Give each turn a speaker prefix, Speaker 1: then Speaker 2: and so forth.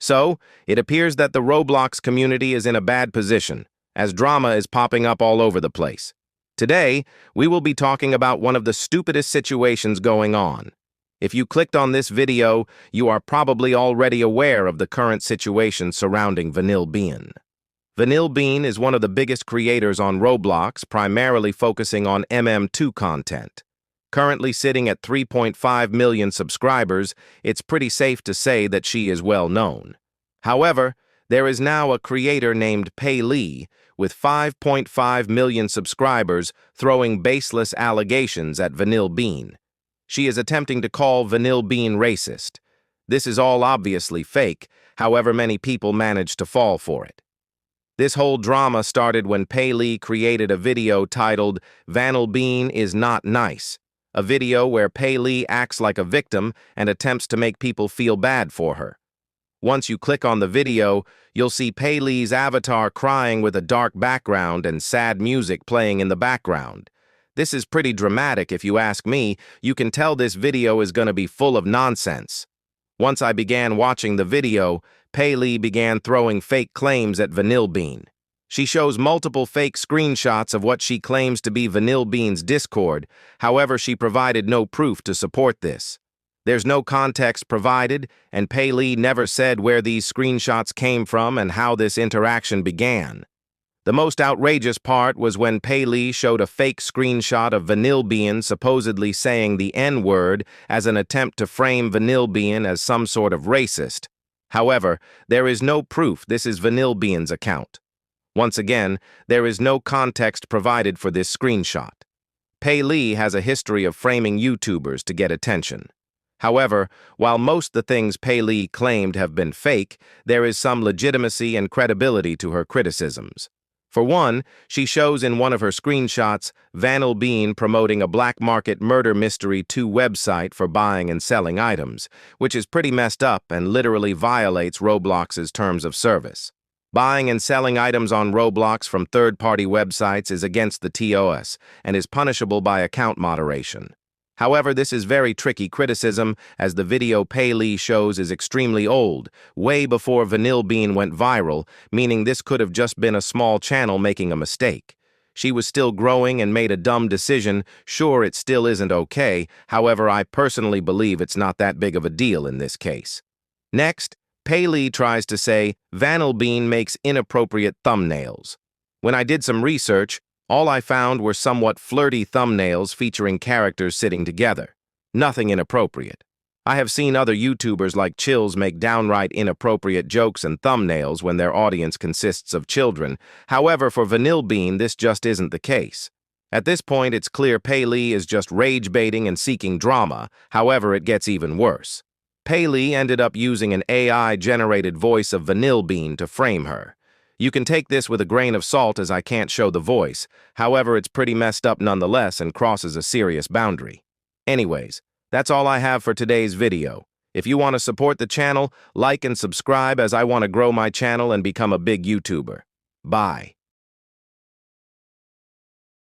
Speaker 1: So, it appears that the Roblox community is in a bad position, as drama is popping up all over the place. Today, we will be talking about one of the stupidest situations going on. If you clicked on this video, you are probably already aware of the current situation surrounding Vanilbean. Vanilbean is one of the biggest creators on Roblox, primarily focusing on MM2 content. Currently sitting at 3.5 million subscribers, it's pretty safe to say that she is well known. However, there is now a creator named Pei Li with 5.5 million subscribers throwing baseless allegations at Vanilbean. She is attempting to call Vanilbean racist. This is all obviously fake, however many people managed to fall for it. This whole drama started when Pei Li created a video titled "Vanilbean is Not Nice," a video where Pei Li acts like a victim and attempts to make people feel bad for her. Once you click on the video, you'll see Pei Li's avatar crying with a dark background and sad music playing in the background. This is pretty dramatic if you ask me. You can tell this video is going to be full of nonsense. Once I began watching the video, Pei Li began throwing fake claims at Vanilbean. She shows multiple fake screenshots of what she claims to be Vanilbean's Discord, however she provided no proof to support this. There's no context provided, and Pei Li never said where these screenshots came from and how this interaction began. The most outrageous part was when Pei Li showed a fake screenshot of Vanilbean supposedly saying the N-word as an attempt to frame Vanilbean as some sort of racist. However, there is no proof this is Vanilbean's account. Once again, there is no context provided for this screenshot. Pei Li has a history of framing YouTubers to get attention. However, while most the things Pei Li claimed have been fake, there is some legitimacy and credibility to her criticisms. For one, she shows in one of her screenshots Vanilbean promoting a black market murder mystery 2 website for buying and selling items, which is pretty messed up and literally violates Roblox's terms of service. Buying and selling items on Roblox from third-party websites is against the TOS and is punishable by account moderation. However, this is very tricky criticism, as the video Pei Li shows is extremely old, way before Vanilbean went viral, meaning this could have just been a small channel making a mistake. She was still growing and made a dumb decision. Sure, it still isn't okay, however, I personally believe it's not that big of a deal in this case. Next, Pei Li tries to say Vanilbean makes inappropriate thumbnails. When I did some research, all I found were somewhat flirty thumbnails featuring characters sitting together. Nothing inappropriate. I have seen other YouTubers like Chills make downright inappropriate jokes and thumbnails when their audience consists of children. However, for Vanilbean, this just isn't the case. At this point, it's clear Pei Li is just rage-baiting and seeking drama. However, it gets even worse. Pei Li ended up using an AI-generated voice of Vanilbean to frame her. You can take this with a grain of salt as I can't show the voice, however it's pretty messed up nonetheless and crosses a serious boundary. Anyways, that's all I have for today's video. If you want to support the channel, like and subscribe as I want to grow my channel and become a big YouTuber. Bye.